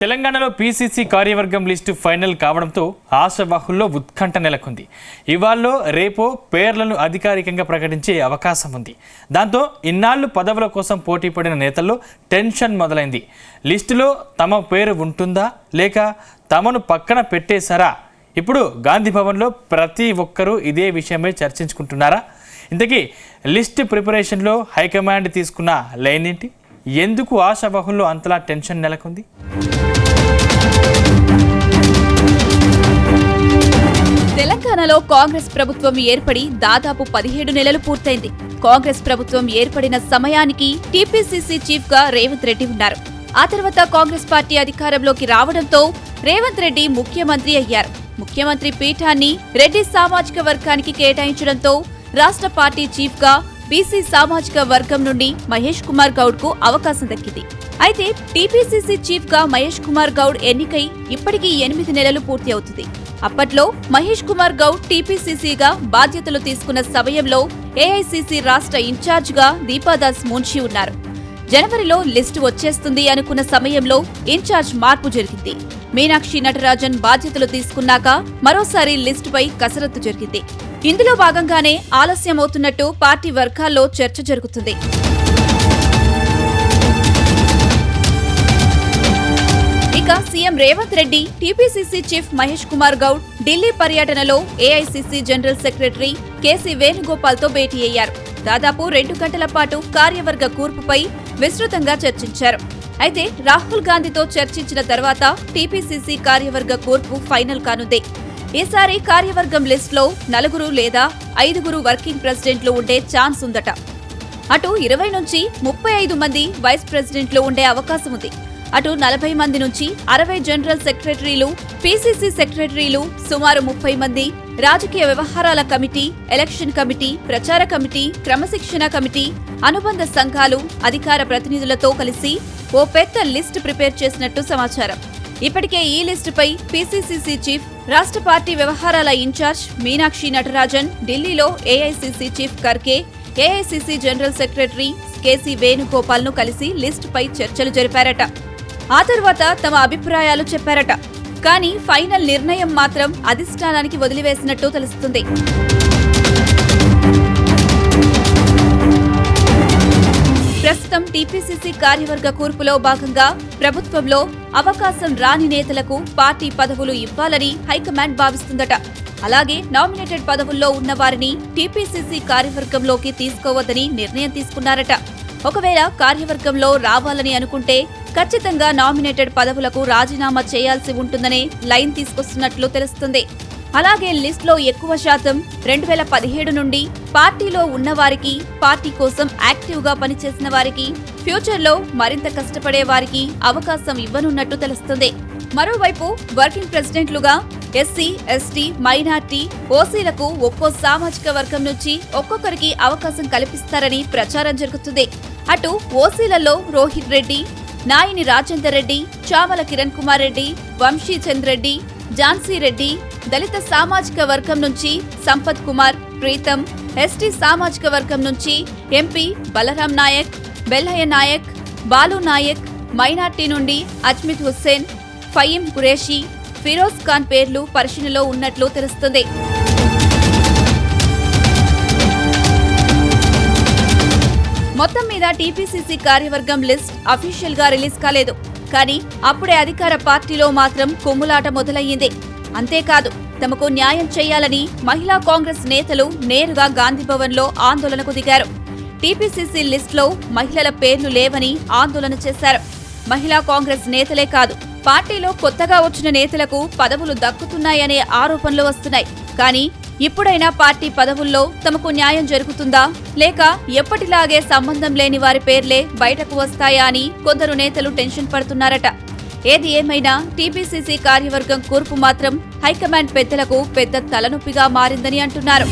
తెలంగాణలో పీసీసీ కార్యవర్గం list final కావడంతో ఆశావాహుల్లో ఉత్కంఠ నెలకొంది. ఇవాళ రేపో పేర్లను అధికారికంగా ప్రకటించే అవకాశం ఉంది. దాంతో ఇన్నాళ్లు పదవుల కోసం పోటీ పడిన నేతల్లో టెన్షన్ మొదలైంది. లిస్టులో తమ పేరు ఉంటుందా లేక తమను పక్కన పెట్టేశారా? ఇప్పుడు గాంధీ భవన్లో ప్రతి ఒక్కరూ ఇదే విషయమై చర్చించుకుంటున్నారా? ఇంతకీ లిస్ట్ ప్రిపరేషన్లో హైకమాండ్ తీసుకున్న లైన్ ఏంటి? ఎందుకు ఆశావాహుల్లో అంతలా టెన్షన్ నెలకొంది? తెలంగాణలో కాంగ్రెస్ ప్రభుత్వం ఏర్పడి దాదాపు 17 నెలలు పూర్తయింది. కాంగ్రెస్ ప్రభుత్వం ఏర్పడిన సమయానికి టీపీసీసీ చీఫ్ గా రేవంత్ రెడ్డి ఉన్నారు. ఆ తర్వాత కాంగ్రెస్ పార్టీ అధికారంలోకి రావడంతో రేవంత్ రెడ్డి ముఖ్యమంత్రి అయ్యారు. ముఖ్యమంత్రి పీఠాన్ని రెడ్డి సామాజిక వర్గానికి కేటాయించడంతో రాష్ట్ర పార్టీ చీఫ్ గా బీసీ సామాజిక వర్గం నుండి మహేష్ కుమార్ గౌడ్ కు అవకాశం దక్కింది. అయితే టీపీసీసీ చీఫ్ గా మహేష్ కుమార్ గౌడ్ ఎన్నికై ఇప్పటికీ 8 నెలలు పూర్తి అవుతుంది. అప్పట్లో మహేష్ కుమార్ గౌడ్ టీపీసీసీగా బాధ్యతలు తీసుకున్న సమయంలో ఏఐసీసీ రాష్ట్ర ఇన్ఛార్జ్ గా దీపాదాస్ మున్షి ఉన్నారు. జనవరిలో లిస్టు వచ్చేస్తుంది అనుకున్న సమయంలో ఇన్ఛార్జ్ మార్పు జరిగింది. మీనాక్షి నటరాజన్ బాధ్యతలు తీసుకున్నాక మరోసారి లిస్టుపై కసరత్తు జరిగింది. ఇందులో భాగంగానే ఆలస్యమవుతున్నట్టు పార్టీ వర్గాల్లో చర్చ జరుగుతుంది. ఇక CM Revanth Reddy TPCC chief Mahesh Kumar Goud Delhi పర్యటనలో AICC general secretary KC Venugopal తో భేటీ అయ్యారు. దాదాపు 2 గంటల పాటు కార్యవర్గ కూర్పుపై విస్తృతంగా చర్చించారు. అయితే రాహుల్ గాంధీతో చర్చించిన తర్వాత టీపీసీసీ కార్యవర్గ కూర్పు ఫైనల్ కానుంది. ఈసారి కార్యవర్గం లిస్టులో 4 లేదా 5 వర్కింగ్ ప్రెసిడెంట్లు ఉండే ఛాన్స్ ఉందట. అటు 20 నుంచి 35 మంది వైస్ ప్రెసిడెంట్లు ఉండే అవకాశం ఉంది. అటు 40 మంది నుంచి 60 జనరల్ సెక్రటరీలు, పీసీసీ సెక్రటరీలు, సుమారు 30 మంది రాజకీయ వ్యవహారాల కమిటీ, ఎలక్షన్ కమిటీ, ప్రచార కమిటీ, క్రమశిక్షణ కమిటీ, అనుబంధ సంఘాలు, అధికార ప్రతినిధులతో కలిసి ఓ పెద్ద లిస్ట్ ప్రిపేర్ చేసినట్టు సమాచారం. ఇప్పటికే ఈ లిస్టుపై పీసీసీ చీఫ్, రాష్ట్ర పార్టీ వ్యవహారాల ఇన్ఛార్జ్ మీనాక్షి నటరాజన్ ఢిల్లీలో AICC chief Kharge, AICC general secretary KC Venugopal ను కలిసి లిస్టుపై చర్చలు జరిపారట. ఆ తర్వాత తమ అభిప్రాయాలు చెప్పారట. కానీ ఫైనల్ నిర్ణయం మాత్రం అధిష్టానానికి వదిలివేసినట్టు తెలుస్తుంది. ప్రస్తుతం టీపీసీసీ కార్యవర్గ కూర్పులో భాగంగా ప్రభుత్వంలో అవకాశం రాని నేతలకు పార్టీ పదవులు ఇవ్వాలని హైకమాండ్ భావిస్తుందట. అలాగే నామినేటెడ్ పదవుల్లో ఉన్న వారిని టీపీసీసీ కార్యవర్గంలోకి తీసుకోవద్దని నిర్ణయం తీసుకున్నారట. ఒకవేళ కార్యవర్గంలో రావాలని అనుకుంటే ఖచ్చితంగా నామినేటెడ్ పదవులకు రాజీనామా చేయాల్సి ఉంటుందనే లైన్ తీసుకొస్తున్నట్లు తెలుస్తుంది. అలాగే లిస్టులో ఎక్కువ శాతం 2017 నుండి పార్టీలో ఉన్నవారికి, పార్టీ కోసం యాక్టివ్ గా పనిచేసిన వారికి, ఫ్యూచర్లో మరింత కష్టపడే వారికి అవకాశం ఇవ్వనున్నట్టు తెలుస్తుంది. మరోవైపు వర్కింగ్ ప్రెసిడెంట్లుగా ఎస్సీ, ఎస్టీ, మైనార్టీ, ఓసీలకు ఒక్కో సామాజిక వర్గం నుంచి ఒక్కొక్కరికి అవకాశం కల్పిస్తారని ప్రచారం జరుగుతుంది. అటు ఓసీలలో రోహిత్ రెడ్డి, నాయిని రాజేందర్ రెడ్డి, చామల కిరణ్ కుమార్ రెడ్డి, వంశీ చంద్ రెడ్డి, ఝాన్సీ రెడ్డి, దళిత సామాజిక వర్గం నుంచి సంపత్ కుమార్, ప్రీతం, ఎస్టీ సామాజిక వర్గం నుంచి ఎంపీ బలరాం నాయక్, బెల్లయ్య నాయక్, బాలు నాయక్, మైనార్టీ నుండి అజ్మిత్ హుస్సేన్, ఫయీం ఖురేషీ, ఫిరోజ్ ఖాన్ పేర్లు పరిశీలనలో ఉన్నట్లు తెలుస్తుంది. మొత్తం మీద టీపీసీసీ కార్యవర్గం లిస్ట్ అఫీషియల్ గా రిలీజ్ కాలేదు. కానీ అప్పుడే అధికార పార్టీలో మాత్రం కుమ్ములాట మొదలయ్యింది. అంతేకాదు, తమకు న్యాయం చేయాలని మహిళా కాంగ్రెస్ నేతలు నేరుగా గాంధీ భవన్ లో ఆందోళనకు దిగారు. టీపీసీసీ లిస్టులో మహిళల పేర్లు లేవని ఆందోళన చేశారు. మహిళా కాంగ్రెస్ నేతలే కాదు, పార్టీలో కొత్తగా వచ్చిన నేతలకు పదవులు దక్కుతున్నాయనే ఆరోపణలు వస్తున్నాయి. కానీ ఇప్పుడైనా పార్టీ పదవుల్లో తమకు న్యాయం జరుగుతుందా, లేక ఎప్పటిలాగే సంబంధం లేని వారి పేర్లే బయటకు వస్తాయా అని కొందరు నేతలు టెన్షన్ పడుతున్నారట. ఏది ఏమైనా టీపీసీసీ కార్యవర్గం కూర్పు మాత్రం హైకమాండ్ పెద్దలకు పెద్ద తలనొప్పిగా మారిందని అంటున్నారు.